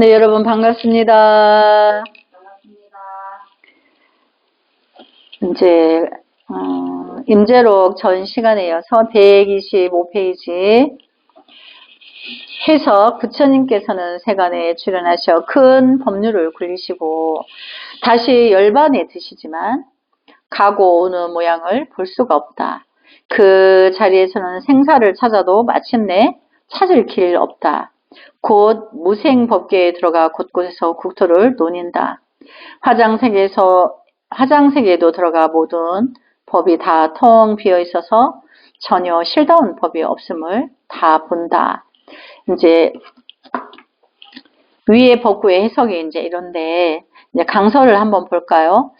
네, 여러분 반갑습니다. 이제 임제록 전 시간에 이어서 125페이지 해석 부처님께서는 세간에 출연하셔 큰 법률을 굴리시고 다시 열반에 드시지만 가고 오는 모양을 볼 수가 없다. 그 자리에서는 생사를 찾아도 마침내 찾을 길 없다. 곧 무생법계에 들어가 곳곳에서 국토를 논인다. 화장세계에도 들어가 모든 법이 다 텅 비어 있어서 전혀 실다운 법이 없음을 다 본다. 이제 위의 법구의 해석이 이제 이런데 이제 강서를 한번 볼까요?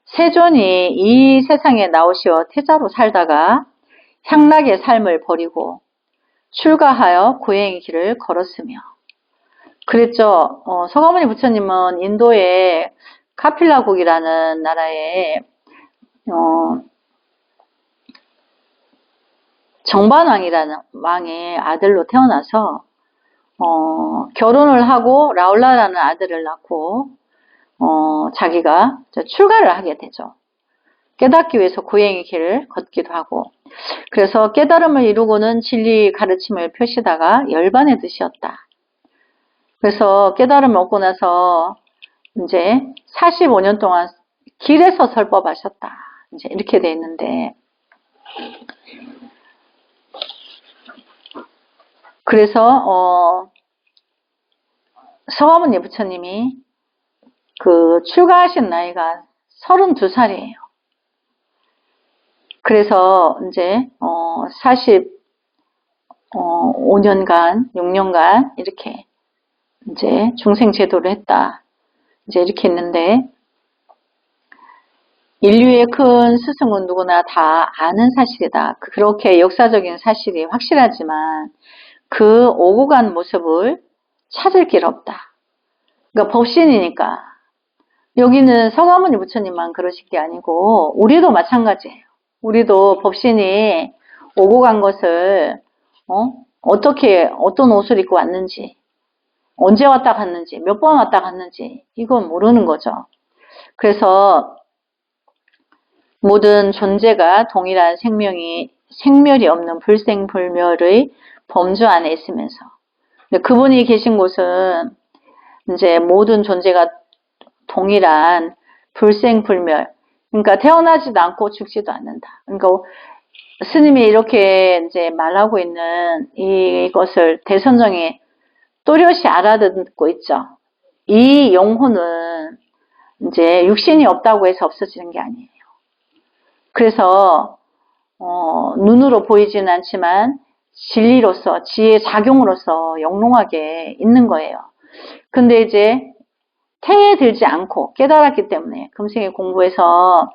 세존이 이 세상에 나오시어 태자로 살다가 향락의 삶을 버리고 출가하여 고행의 길을 걸었으며 그랬죠. 서가모니 부처님은 인도의 카필라국이라는 나라에 정반왕이라는 왕의 아들로 태어나서 결혼을 하고 라울라라는 아들을 낳고 자기가 출가를 하게 되죠. 깨닫기 위해서 고행의 길을 걷기도 하고 그래서 깨달음을 이루고는 진리 가르침을 펴시다가 열반에 드셨다. 그래서 깨달음을 얻고 나서 이제 45년 동안 길에서 설법하셨다. 이제 이렇게 돼 있는데 그래서 서가모니 부처님이 그 출가하신 나이가 32살이에요. 그래서 이제 45년간 6년간 이렇게 이제 중생 제도를 했다. 이제 이렇게 했는데 인류의 큰 스승은 누구나 다 아는 사실이다. 그렇게 역사적인 사실이 확실하지만 그 오고 간 모습을 찾을 길 없다. 그러니까 법신이니까 여기는 서가모니 부처님만 그러실 게 아니고 우리도 마찬가지예요. 우리도 법신이 오고 간 것을 어떻게 어떤 옷을 입고 왔는지 언제 왔다 갔는지 몇 번 왔다 갔는지 이건 모르는 거죠. 그래서 모든 존재가 동일한 생멸이 없는 불생불멸의 범주 안에 있으면서 그분이 계신 곳은 이제 모든 존재가 동일한 불생불멸 그러니까 태어나지도 않고 죽지도 않는다. 그러니까 스님이 이렇게 이제 말하고 있는 이것을 대선정이 또렷이 알아듣고 있죠. 이 영혼은 이제 육신이 없다고 해서 없어지는 게 아니에요. 그래서 눈으로 보이지는 않지만 진리로서 지혜 작용으로서 영롱하게 있는 거예요. 근데 이제 태에 들지 않고 깨달았기 때문에 금생에 공부해서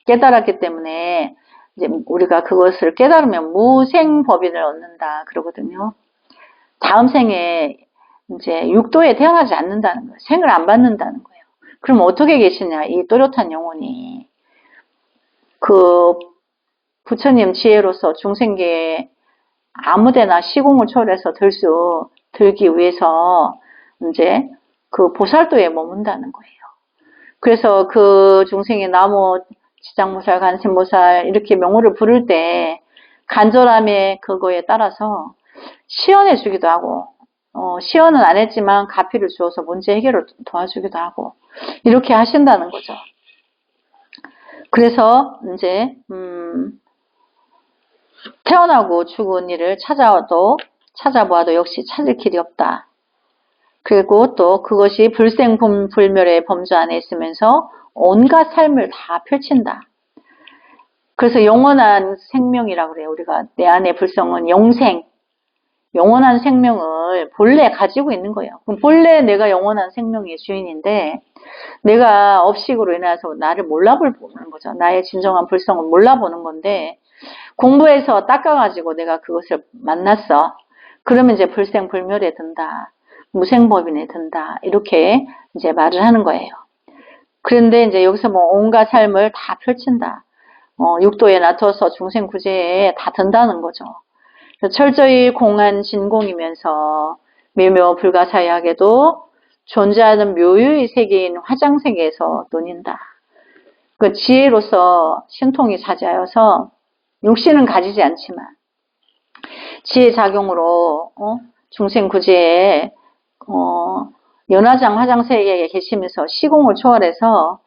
깨달았기 때문에 이제 우리가 그것을 깨달으면 무생법인을 얻는다 그러거든요. 다음 생에 이제 육도에 태어나지 않는다는 거예요. 생을 안 받는다는 거예요. 그럼 어떻게 계시냐? 이 또렷한 영혼이 그 부처님 지혜로서 중생계에 아무데나 시공을 초월해서 들기 위해서 이제 그 보살도에 머문다는 거예요. 그래서 그 중생이 나무 지장보살, 간신보살 이렇게 명호를 부를 때 간절함의 그거에 따라서 시연해 주기도 하고 시연은 안 했지만 가피를 주어서 문제 해결을 도와주기도 하고 이렇게 하신다는 거죠. 그래서 이제 태어나고 죽은 이를 찾아보아도 역시 찾을 길이 없다. 그리고 또 그것이 불생불멸의 범주 안에 있으면서 온갖 삶을 다 펼친다. 그래서 영원한 생명이라고 그래요. 우리가 내 안의 불성은 영생, 영원한 생명을 본래 가지고 있는 거예요. 그럼 본래 내가 영원한 생명의 주인인데 내가 업식으로 인해서 나를 몰라보는 거죠. 나의 진정한 불성을 몰라보는 건데 공부해서 닦아가지고 내가 그것을 만났어. 그러면 이제 불생불멸에 든다. 무생법인에 든다. 이렇게 이제 말을 하는 거예요. 그런데 이제 여기서 뭐 온갖 삶을 다 펼친다. 육도에 낮춰서 중생구제에 다 든다는 거죠. 철저히 공한 진공이면서 미묘 불가사의하게도 존재하는 묘유의 세계인 화장세계에서 논인다. 그 지혜로서 신통이 자제하여서 육신은 가지지 않지만 지혜 작용으로 중생구제에 연화장 화장세계에 계시면서 시공을 초월해서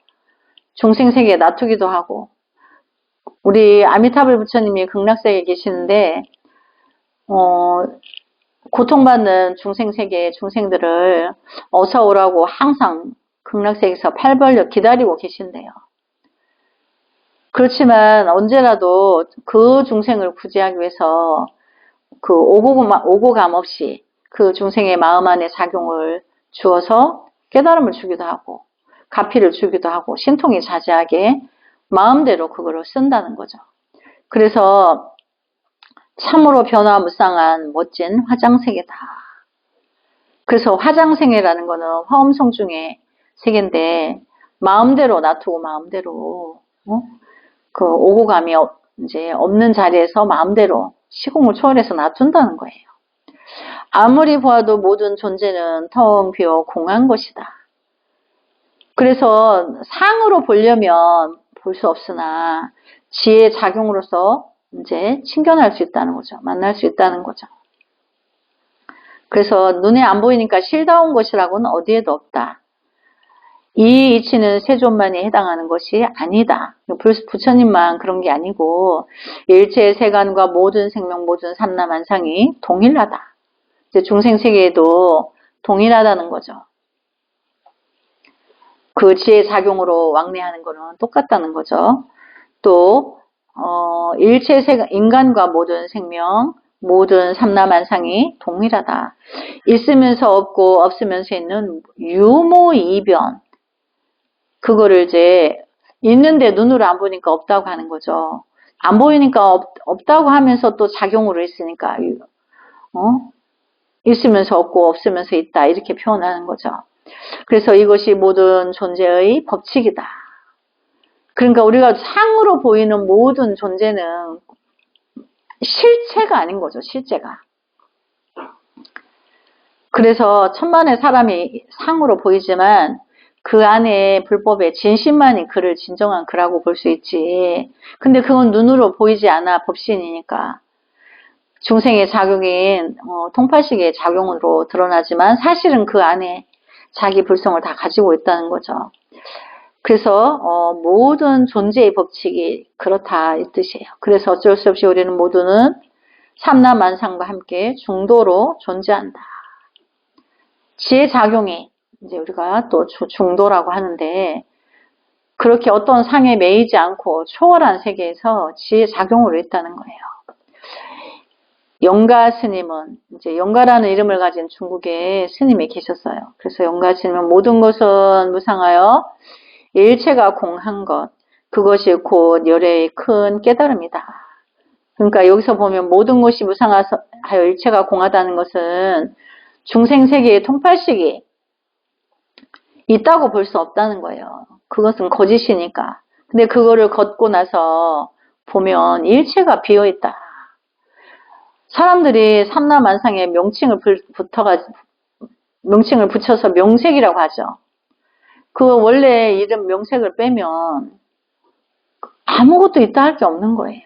중생세계에 놔두기도 하고, 우리 아미타불 부처님이 극락세계에 계시는데 고통받는 중생세계의 중생들을 어서 오라고 항상 극락세계에서 팔 벌려 기다리고 계신대요. 그렇지만 언제라도 그 중생을 구제하기 위해서 그 오고감 없이 그 중생의 마음 안에 작용을 주어서 깨달음을 주기도 하고 가피를 주기도 하고 신통이 자제하게 마음대로 그거를 쓴다는 거죠. 그래서 참으로 변화무쌍한 멋진 화장세계다. 그래서 화장세계라는 거는 화엄성 중에 세계인데 마음대로 놔두고 마음대로 그 오고감이 이제 없는 자리에서 마음대로 시공을 초월해서 놔둔다는 거예요. 아무리 보아도 모든 존재는 텅 비어 공한 것이다. 그래서 상으로 보려면 볼 수 없으나 지혜의 작용으로서 이제 친견할 수 있다는 거죠. 만날 수 있다는 거죠. 그래서 눈에 안 보이니까 실다운 것이라고는 어디에도 없다. 이 이치는 세존만이 해당하는 것이 아니다. 부처님만 그런 게 아니고 일체의 세간과 모든 생명 모든 삼라만상이 동일하다. 이제 중생세계에도 동일하다는 거죠. 그 지혜 작용으로 왕래하는 거는 똑같다는 거죠. 또 일체 인간과 모든 생명 모든 삼라만상이 동일하다. 있으면서 없고 없으면서 있는 유무이변, 그거를 이제 있는데 눈으로 안 보니까 없다고 하는 거죠. 안 보이니까 없다고 하면서 또 작용으로 있으니까 있으면서 없고 없으면서 있다 이렇게 표현하는 거죠. 그래서 이것이 모든 존재의 법칙이다. 그러니까 우리가 상으로 보이는 모든 존재는 실체가 아닌 거죠. 실제가. 그래서 천만의 사람이 상으로 보이지만 그 안에 불법의 진심만이 그를 진정한 그라고 볼 수 있지. 근데 그건 눈으로 보이지 않아. 법신이니까. 중생의 작용인 통팔식의 작용으로 드러나지만 사실은 그 안에 자기 불성을 다 가지고 있다는 거죠. 그래서 모든 존재의 법칙이 그렇다 이 뜻이에요. 그래서 어쩔 수 없이 우리는 모두는 삼라만상과 함께 중도로 존재한다. 지혜 작용이 이제 우리가 또 중도라고 하는데, 그렇게 어떤 상에 매이지 않고 초월한 세계에서 지혜 작용으로 있다는 거예요. 영가 스님은 이제 영가라는 이름을 가진 중국에 스님이 계셨어요. 그래서 영가 스님은 모든 것은 무상하여 일체가 공한 것, 그것이 곧 열애의 큰 깨달음이다. 그러니까 여기서 보면 모든 것이 무상하여 일체가 공하다는 것은 중생세계의 통팔식이 있다고 볼 수 없다는 거예요. 그것은 거짓이니까. 근데 그거를 걷고 나서 보면 일체가 비어있다. 사람들이 삼라만상에 명칭을 붙여서 명색이라고 하죠. 그 원래 이름 명색을 빼면 아무것도 있다 할 게 없는 거예요.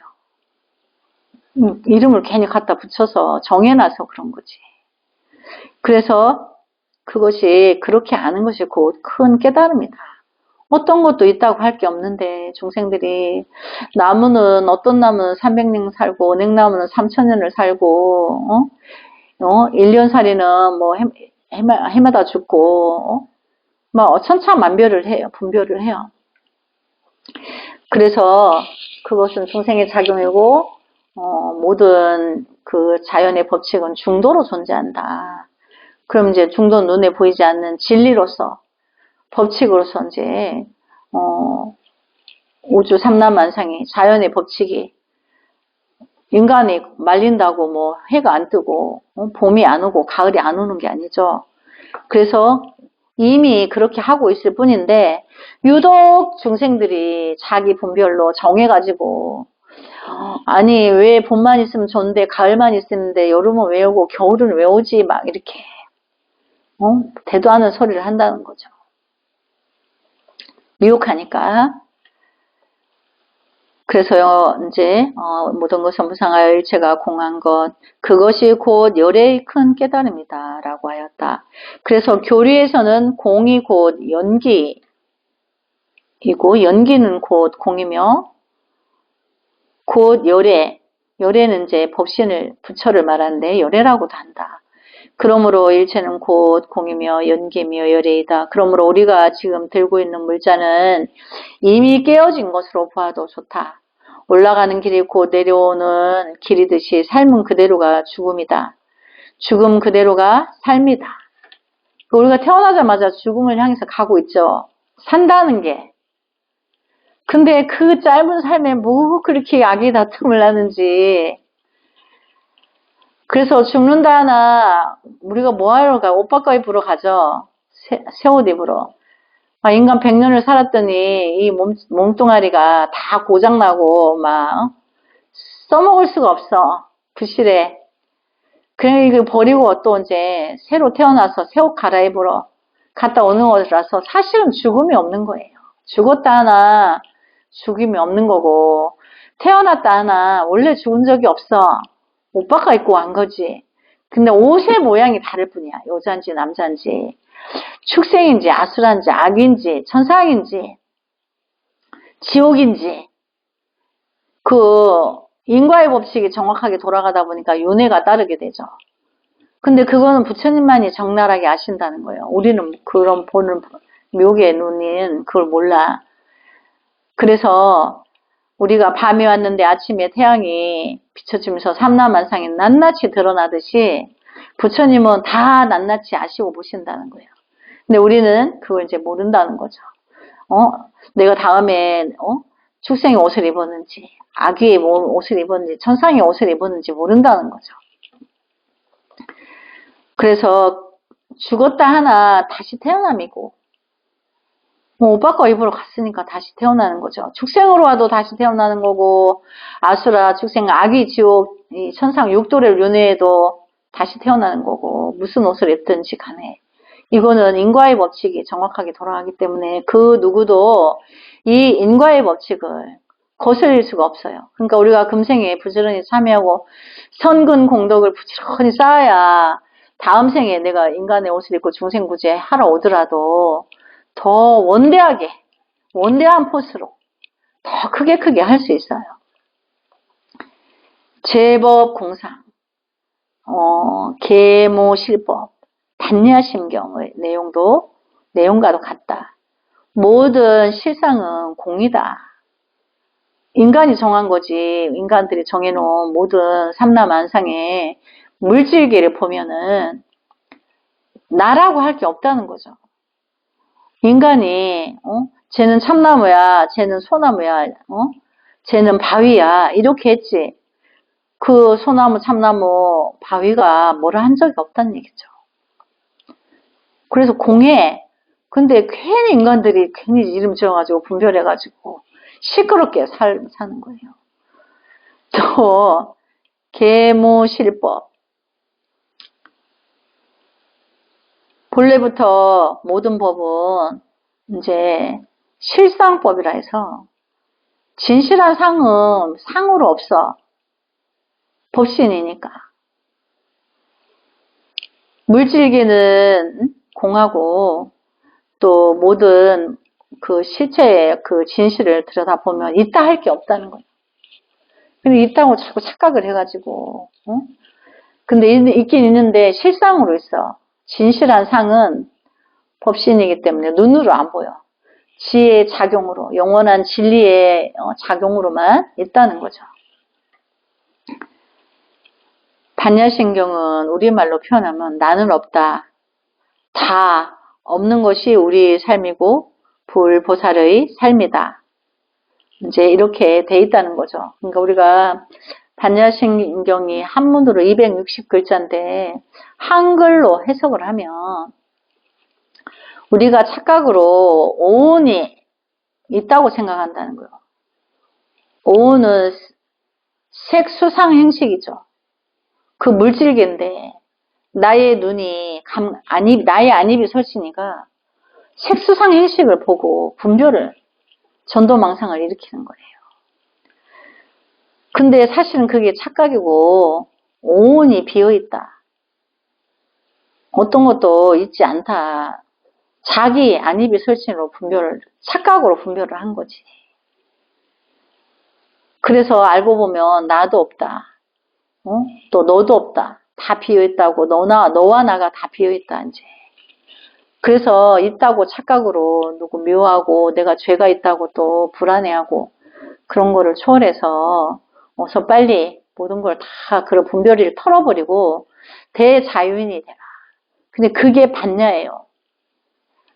이름을 괜히 갖다 붙여서 정해놔서 그런 거지. 그래서 그것이 그렇게 아는 것이 곧 큰 깨달음이다. 어떤 것도 있다고 할 게 없는데 중생들이 나무는 어떤 나무는 300년 살고 냉나무는 3000년을 살고 1년살이는 뭐 해마다 죽고 뭐 천차만별을 해요. 분별을 해요. 그래서 그것은 중생의 작용이고 모든 그 자연의 법칙은 중도로 존재한다. 그럼 이제 중도 눈에 보이지 않는 진리로서 법칙으로서 이제 우주 삼라만상이 자연의 법칙이 인간이 말린다고 뭐 해가 안 뜨고 봄이 안 오고 가을이 안 오는 게 아니죠. 그래서 이미 그렇게 하고 있을 뿐인데 유독 중생들이 자기 분별로 정해가지고 아니 왜 봄만 있으면 좋은데 가을만 있으면 여름은 왜 오고 겨울은 왜 오지 막 이렇게 대도 않은 소리를 한다는 거죠. 미혹하니까. 그래서 이제 모든 것은 무상하여 일체가 공한 것, 그것이 곧 열의 큰 깨달음이다 라고 하였다. 그래서 교리에서는 공이 곧 연기이고, 연기는 곧 공이며 곧 열애는 이제 법신을 부처를 말하는데 열애라고도 한다. 그러므로 일체는 곧 공이며 연기며 열애이다. 그러므로 우리가 지금 들고 있는 물자는 이미 깨어진 것으로 보아도 좋다. 올라가는 길이 곧 내려오는 길이듯이 삶은 그대로가 죽음이다. 죽음 그대로가 삶이다. 우리가 태어나자마자 죽음을 향해서 가고 있죠. 산다는 게. 근데 그 짧은 삶에 뭐 그렇게 악이 다툼을 하는지. 그래서 죽는다 하나 우리가 뭐하러 가? 옷바꿔 입으러 가죠. 새 옷 입으러. 인간 100년을 살았더니 이 몸뚱아리가 다 고장나고 막 써먹을 수가 없어. 부실해. 그래 이걸 버리고 또 이제 새로 태어나서 새 옷 갈아입으러 갔다 오는 거라서 사실은 죽음이 없는 거예요. 죽었다 하나 죽음이 없는 거고 태어났다 하나 원래 죽은 적이 없어. 옷 바꿔 입고 간 거지. 근데 옷의 모양이 다를 뿐이야. 여자인지 남자인지 축생인지 아수라인지 악인지 천상인지 지옥인지 그 인과의 법칙이 정확하게 돌아가다 보니까 윤회가 따르게 되죠. 근데 그거는 부처님만이 적나라하게 아신다는 거예요. 우리는 그런 보는 묘의 눈은 그걸 몰라. 그래서 우리가 밤이 왔는데 아침에 태양이 비춰지면서 삼라만상이 낱낱이 드러나듯이 부처님은 다 낱낱이 아시고 보신다는 거예요. 근데 우리는 그걸 이제 모른다는 거죠. 내가 다음에 축생이 옷을 입었는지 아기의 옷을 입었는지 천상의 옷을 입었는지 모른다는 거죠. 그래서 죽었다 하나 다시 태어남이고 옷 바꿔 입으러 갔으니까 다시 태어나는 거죠. 축생으로 와도 다시 태어나는 거고 아수라, 축생, 악의, 지옥, 이 천상, 육도를 윤회해도 다시 태어나는 거고 무슨 옷을 입든지 간에 이거는 인과의 법칙이 정확하게 돌아가기 때문에 그 누구도 이 인과의 법칙을 거슬릴 수가 없어요. 그러니까 우리가 금생에 부지런히 참여하고 선근 공덕을 부지런히 쌓아야 다음 생에 내가 인간의 옷을 입고 중생구제 하러 오더라도 더 원대하게 원대한 포스로 더 크게 할 수 있어요. 제법 공상, 계모실법, 단야심경의 내용과도 같다. 모든 실상은 공이다. 인간이 정한 거지. 인간들이 정해놓은 모든 삼라만상의 물질계를 보면은 나라고 할 게 없다는 거죠. 인간이 쟤는 참나무야, 쟤는 소나무야, 쟤는 바위야 이렇게 했지. 그 소나무, 참나무, 바위가 뭐라 한 적이 없다는 얘기죠. 그래서 공해. 근데 괜히 인간들이 괜히 이름 지어가지고 분별해가지고 시끄럽게 사는 거예요. 또 계모실법. 본래부터 모든 법은 이제 실상법이라 해서 진실한 상은 상으로 없어. 법신이니까. 물질계는 공하고 또 모든 그 실체의 그 진실을 들여다보면 있다 할 게 없다는 거예요. 근데 있다고 자꾸 착각을 해가지고, 근데 있긴 있는데 실상으로 있어. 진실한 상은 법신이기 때문에 눈으로 안 보여. 지혜의 작용으로, 영원한 진리의 작용으로만 있다는 거죠. 반야신경은 우리말로 표현하면 나는 없다. 다 없는 것이 우리의 삶이고 불보살의 삶이다. 이제 이렇게 돼 있다는 거죠. 그러니까 우리가 반야신경이 한문으로 260글자인데 한글로 해석을 하면 우리가 착각으로 오온이 있다고 생각한다는 거예요. 오온은 색수상 행식이죠. 그 물질계인데 나의 눈이 나의 안입이 설치니까 색수상 행식을 보고 분별을 전도망상을 일으키는 거예요. 근데 사실은 그게 착각이고 온이 비어있다. 어떤 것도 있지 않다. 자기 안입이 설치로 착각으로 분별을 한 거지. 그래서 알고 보면 나도 없다. 또 너도 없다. 다 비어있다고. 너와 나가 다 비어있다, 이제. 그래서 있다고 착각으로 누구 묘하고 내가 죄가 있다고 또 불안해하고 그런 거를 초월해서 어서 빨리 모든 걸 다 그런 분별을 털어버리고 대자유인이 되라. 근데 그게 반야예요.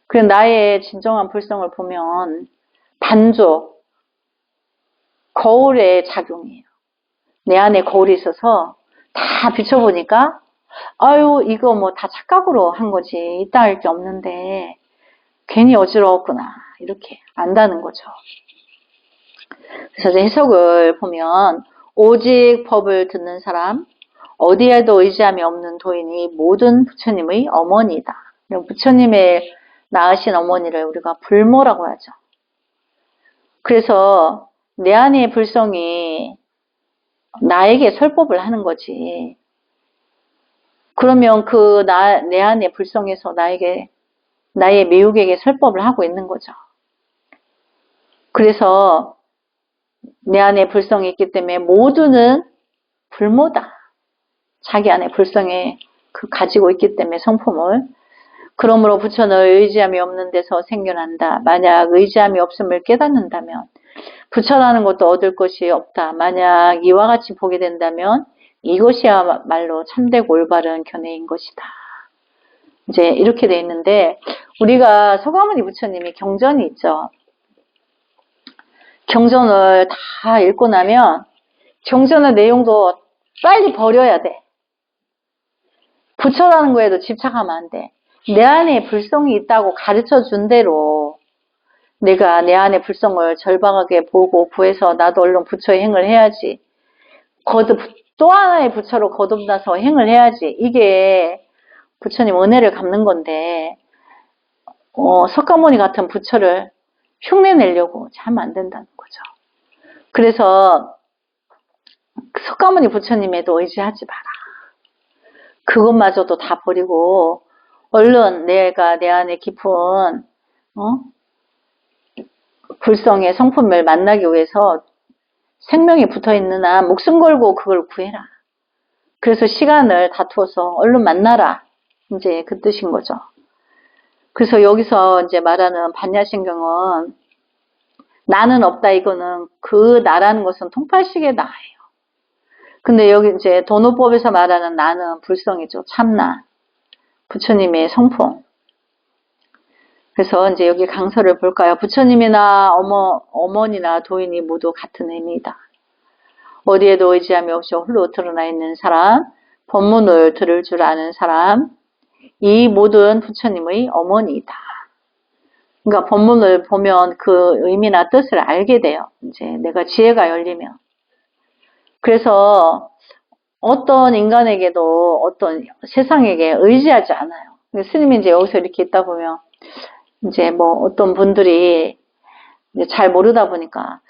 그래서 나의 진정한 불성을 보면 반조, 거울의 작용이에요. 내 안에 거울이 있어서 다 비춰보니까 아유 이거 뭐 다 착각으로 한 거지. 있다 할 게 없는데 괜히 어지러웠구나. 이렇게 안다는 거죠. 그래서 해석을 보면 오직 법을 듣는 사람, 어디에도 의지함이 없는 도인이 모든 부처님의 어머니다. 부처님의 낳으신 어머니를 우리가 불모라고 하죠. 그래서 내 안의 불성이 나에게 설법을 하는 거지. 그러면 내 안의 불성에서 나의 미혹에게 설법을 하고 있는 거죠. 그래서 내 안에 불성이 있기 때문에 모두는 불모다. 자기 안에 불성에 가지고 있기 때문에 성품을. 그러므로 부처는 의지함이 없는 데서 생겨난다. 만약 의지함이 없음을 깨닫는다면 부처라는 것도 얻을 것이 없다. 만약 이와 같이 보게 된다면 이것이야말로 참되고 올바른 견해인 것이다. 이제 이렇게 돼 있는데 우리가 서가모니 부처님이 경전이 있죠. 경전을 다 읽고 나면 경전의 내용도 빨리 버려야 돼. 부처라는 거에도 집착하면 안 돼. 내 안에 불성이 있다고 가르쳐 준 대로 내가 내 안에 불성을 절박하게 보고 구해서 나도 얼른 부처의 행을 해야지. 또 하나의 부처로 거듭나서 행을 해야지. 이게 부처님 은혜를 갚는 건데 석가모니 같은 부처를 흉내내려고 하면 안 된다는 거죠. 그래서 석가모니 부처님에도 의지하지 마라. 그것마저도 다 버리고 얼른 내가 내 안에 깊은 불성의 성품을 만나기 위해서 생명이 붙어있는 한 목숨 걸고 그걸 구해라. 그래서 시간을 다투어서 얼른 만나라. 이제 그 뜻인 거죠. 그래서 여기서 이제 말하는 반야신경은 나는 없다. 이거는 그 나라는 것은 통팔식의 나예요. 근데 여기 이제 도노법에서 말하는 나는 불성이죠. 참나. 부처님의 성품. 그래서 이제 여기 강서를 볼까요? 부처님이나 어머니나 도인이 모두 같은 의미이다. 어디에도 의지함이 없이 홀로 드러나 있는 사람, 법문을 들을 줄 아는 사람, 이 모든 부처님의 어머니이다. 그러니까 법문을 보면 그 의미나 뜻을 알게 돼요. 이제 내가 지혜가 열리면. 그래서 어떤 인간에게도 어떤 세상에게 의지하지 않아요. 스님이 이제 여기서 이렇게 있다 보면 이제 뭐 어떤 분들이 이제 잘 모르다 보니까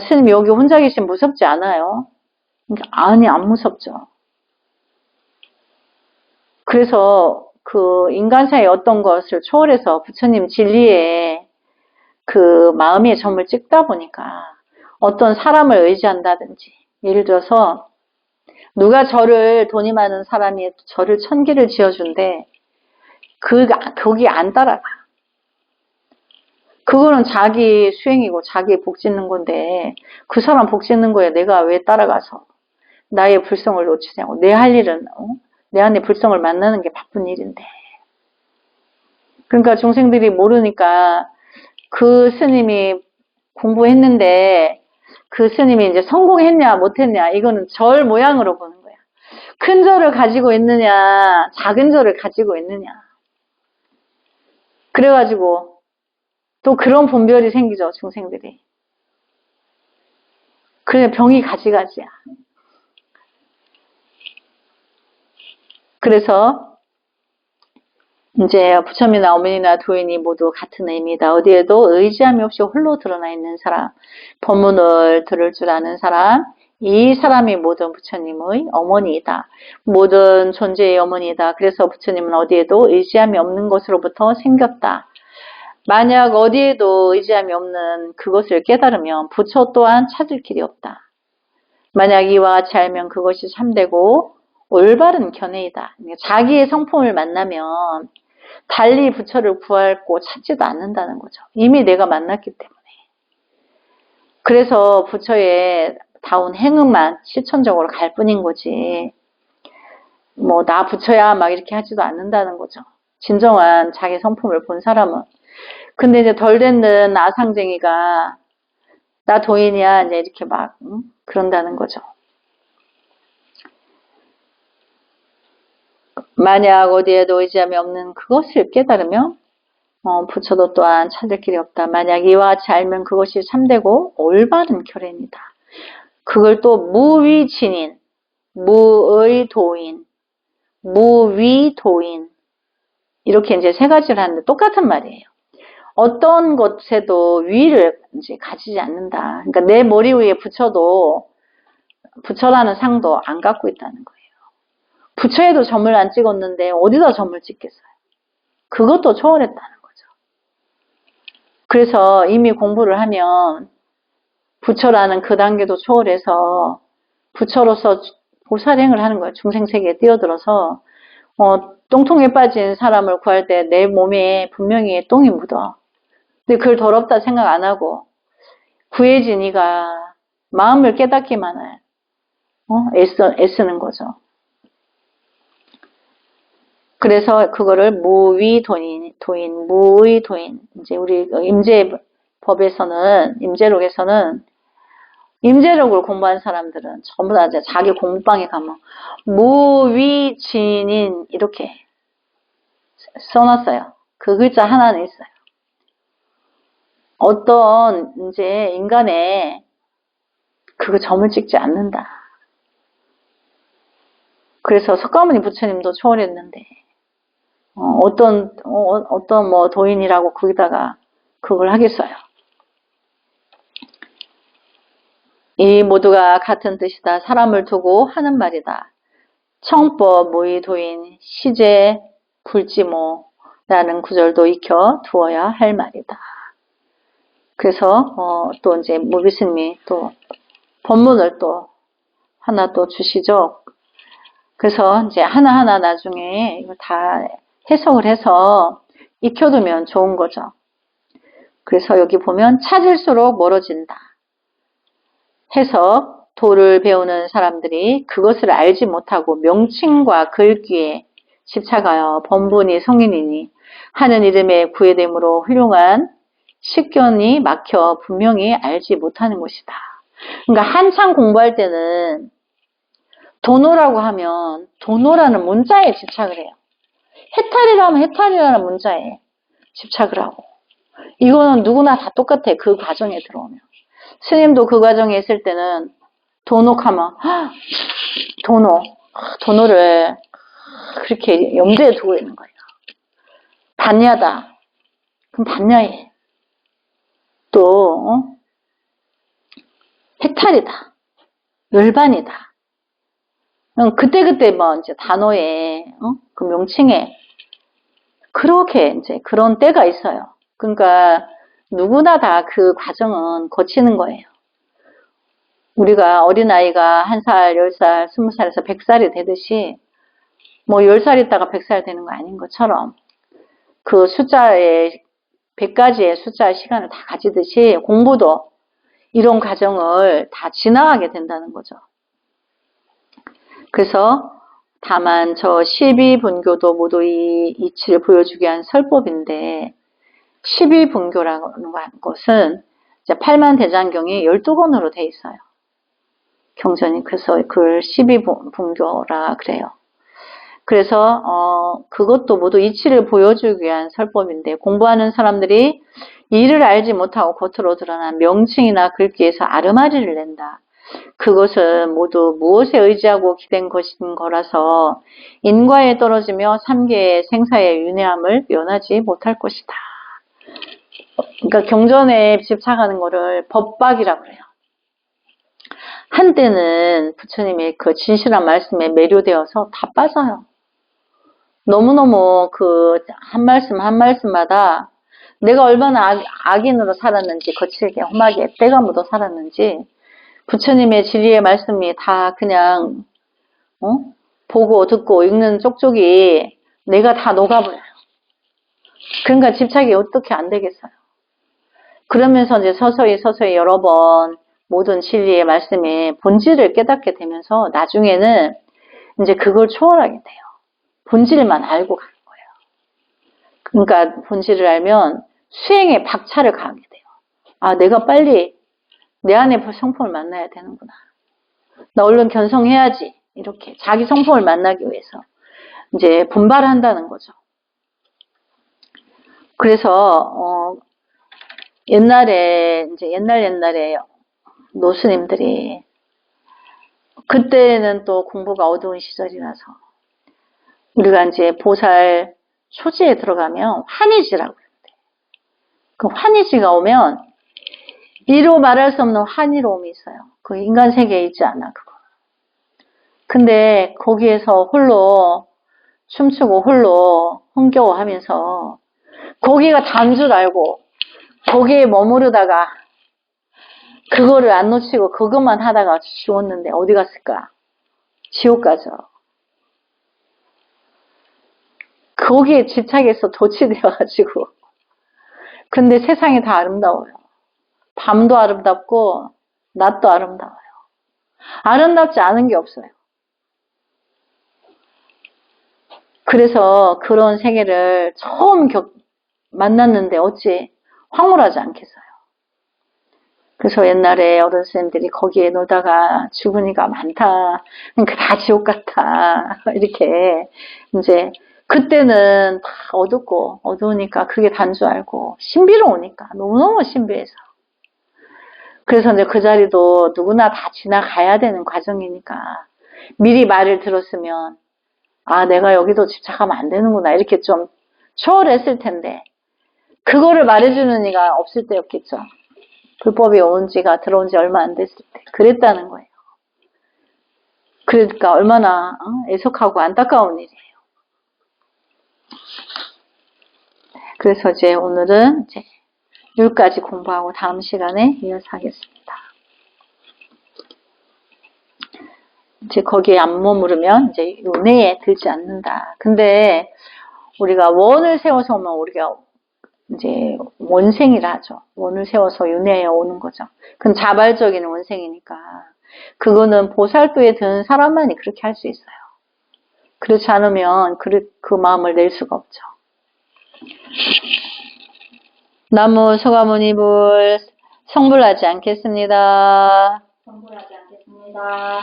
스님 여기 혼자 계시면 무섭지 않아요? 아니 안 무섭죠. 그래서 그 인간사의 어떤 것을 초월해서 부처님 진리에 그 마음의 점을 찍다 보니까 어떤 사람을 의지한다든지 예를 들어서 누가 돈이 많은 사람이 저를 1000개를 지어준대. 거기 안 따라가. 그거는 자기 수행이고 자기 복 짓는 건데 그 사람 복 짓는 거에 내가 왜 따라가서 나의 불성을 놓치냐고. 내 할 일은 내 안에 불성을 만나는 게 바쁜 일인데. 그러니까 중생들이 모르니까 그 스님이 공부했는데 그 스님이 이제 성공했냐 못했냐 이거는 절 모양으로 보는 거야. 큰 절을 가지고 있느냐 작은 절을 가지고 있느냐. 그래가지고 또 그런 분별이 생기죠, 중생들이. 그래, 병이 가지가지야. 그래서 이제 부처님이나 어머니나 도인이 모두 같은 의미다. 어디에도 의지함이 없이 홀로 드러나 있는 사람, 법문을 들을 줄 아는 사람, 이 사람이 모든 부처님의 어머니이다. 모든 존재의 어머니이다. 그래서 부처님은 어디에도 의지함이 없는 것으로부터 생겼다. 만약 어디에도 의지함이 없는 그것을 깨달으면 부처 또한 찾을 길이 없다. 만약 이와 같이 알면 그것이 참되고 올바른 견해이다. 자기의 성품을 만나면 달리 부처를 구하고 찾지도 않는다는 거죠. 이미 내가 만났기 때문에. 그래서 부처의 다운 행음만 실천적으로 갈 뿐인 거지. 뭐 나 부처야 막 이렇게 하지도 않는다는 거죠. 진정한 자기 성품을 본 사람은. 근데 이제 덜 됐는 아상쟁이가 나 도인이야 이제 이렇게 막 그런다는 거죠. 만약 어디에도 의지함이 없는 그것을 깨달으면 부처도 또한 찾을 길이 없다. 만약 이와 같이 알면 그것이 참되고 올바른 결론이다. 그걸 또 무위진인, 무의도인, 무위도인 이렇게 이제 세 가지를 하는데 똑같은 말이에요. 어떤 것에도 위를 이제 가지지 않는다. 그러니까 내 머리 위에 부처도 부처라는 상도 안 갖고 있다는 거예요. 부처에도 점을 안 찍었는데 어디다 점을 찍겠어요? 그것도 초월했다는 거죠. 그래서 이미 공부를 하면 부처라는 그 단계도 초월해서 부처로서 보살행을 하는 거예요. 중생세계에 뛰어들어서 똥통에 빠진 사람을 구할 때 내 몸에 분명히 똥이 묻어. 근데 그걸 더럽다 생각 안 하고 구해진 이가 마음을 깨닫기만 해. 애쓰는 거죠. 그래서 그거를 무위도인, 무의도인. 이제 우리 임제법에서는, 임제록에서는 임제록을 공부한 사람들은 전부 다 이제 자기 공부방에 가면 무위진인 이렇게 써놨어요. 그 글자 하나는 있어요. 어떤 이제 인간의 그 점을 찍지 않는다. 그래서 석가모니 부처님도 초월했는데 어떤 뭐 도인이라고 거기다가 그걸 하겠어요. 이 모두가 같은 뜻이다. 사람을 두고 하는 말이다. 청법 모의도인 시제 불지모라는 구절도 익혀 두어야 할 말이다. 그래서 또 이제 무비스님이 또 법문을 또 하나 또 주시죠. 그래서 이제 하나하나 나중에 이거 다 해석을 해서 익혀두면 좋은 거죠. 그래서 여기 보면 찾을수록 멀어진다. 해서 도를 배우는 사람들이 그것을 알지 못하고 명칭과 글귀에 집착하여 번분이 성인이니 하는 이름의 구애됨으로 훌륭한 식견이 막혀 분명히 알지 못하는 것이다. 그러니까 한창 공부할 때는 도노라고 하면 도노라는 문자에 집착을 해요. 해탈이라면 해탈이라는 문자에 집착을 하고 이거는 누구나 다 똑같아. 그 과정에 들어오면. 스님도 그 과정에 있을 때는 도노하면 도노를 그렇게 염두에 두고 있는 거예요. 반야다. 그럼 반야해. 또 해탈이다. 열반이다. 그때그때 뭐 이제 단어에 그 명칭에 그렇게 이제 그런 때가 있어요. 그러니까 누구나 다 그 과정은 거치는 거예요. 우리가 어린아이가 1살, 10살, 20살에서 100살이 되듯이 뭐 10살 있다가 100살 되는 거 아닌 것처럼 그 숫자에 100가지의 숫자의 시간을 다 가지듯이 공부도 이런 과정을 다 지나가게 된다는 거죠. 그래서 다만 저 12분교도 모두 이 이치를 보여주기 위한 설법인데 12분교라는 것은 팔만대장경이 12권으로 돼 있어요. 경전이. 그래서 그걸 12분교라 그래요. 그래서 그것도 모두 이치를 보여주기 위한 설법인데 공부하는 사람들이 이를 알지 못하고 겉으로 드러난 명칭이나 글귀에서 아르마리를 낸다. 그것은 모두 무엇에 의지하고 기댄 것인 거라서 인과에 떨어지며 삼계의 생사의 윤회함을 면하지 못할 것이다. 그러니까 경전에 집착하는 거를 법박이라고 그래요. 한때는 부처님의 그 진실한 말씀에 매료되어서 다 빠져요. 너무너무 그 한 말씀 한 말씀마다 내가 얼마나 악인으로 살았는지, 거칠게 험하게 때가 묻어 살았는지 부처님의 진리의 말씀이 다 그냥 보고 듣고 읽는 쪽쪽이 내가 다 녹아버려요. 그러니까 집착이 어떻게 안 되겠어요. 그러면서 이제 서서히 여러 번 모든 진리의 말씀의 본질을 깨닫게 되면서 나중에는 이제 그걸 초월하게 돼요. 본질만 알고 가는 거예요. 그러니까 본질을 알면 수행에 박차를 가하게 돼요. 아, 내가 빨리 내 안에 성품을 만나야 되는구나. 나 얼른 견성해야지. 이렇게 자기 성품을 만나기 위해서 이제 분발을 한다는 거죠. 그래서 옛날에 이제 옛날에 노스님들이 그때는 또 공부가 어두운 시절이라서 우리가 이제 보살 초지에 들어가면 환희지라고 그러는데 그 환희지가 오면 이로 말할 수 없는 환희로움이 있어요. 그 인간 세계에 있지 않아 그거. 근데 거기에서 홀로 춤추고 홀로 흥겨워하면서 거기가 단 줄 알고 거기에 머무르다가 그거를 안 놓치고 그것만 하다가 죽었는데 어디 갔을까? 지옥 가죠. 거기에 집착해서 도취되어가지고 근데 세상이 다 아름다워요. 밤도 아름답고 낮도 아름다워요. 아름답지 않은 게 없어요. 그래서 그런 세계를 처음 만났는데 어찌 황홀하지 않겠어요. 그래서 옛날에 어른 선생님들이 거기에 놀다가 죽은 이가 많다. 그러니까 다 지옥 같다. 이렇게 이제 그때는 다 어둡고 어두우니까 그게 단 줄 알고 신비로우니까 너무너무 신비해서 그래서 이제 그 자리도 누구나 다 지나가야 되는 과정이니까 미리 말을 들었으면 아 내가 여기도 집착하면 안 되는구나 이렇게 좀 초월했을 텐데 그거를 말해주는 이가 없을 때였겠죠. 불법이 들어온 지 얼마 안 됐을 때 그랬다는 거예요. 그러니까 얼마나 애석하고 안타까운 일이에요. 그래서 이제 오늘은 이제 여기까지 공부하고 다음 시간에 이어서 하겠습니다. 이제 거기에 안 머무르면 이제 윤회에 들지 않는다. 근데 우리가 원을 세워서 오면 우리가 이제 원생이라 하죠. 원을 세워서 윤회에 오는 거죠. 그건 자발적인 원생이니까. 그거는 보살도에 드는 사람만이 그렇게 할 수 있어요. 그렇지 않으면 그 마음을 낼 수가 없죠. 나무 소가모니불 성불하지 않겠습니다. 성불하지 않겠습니다.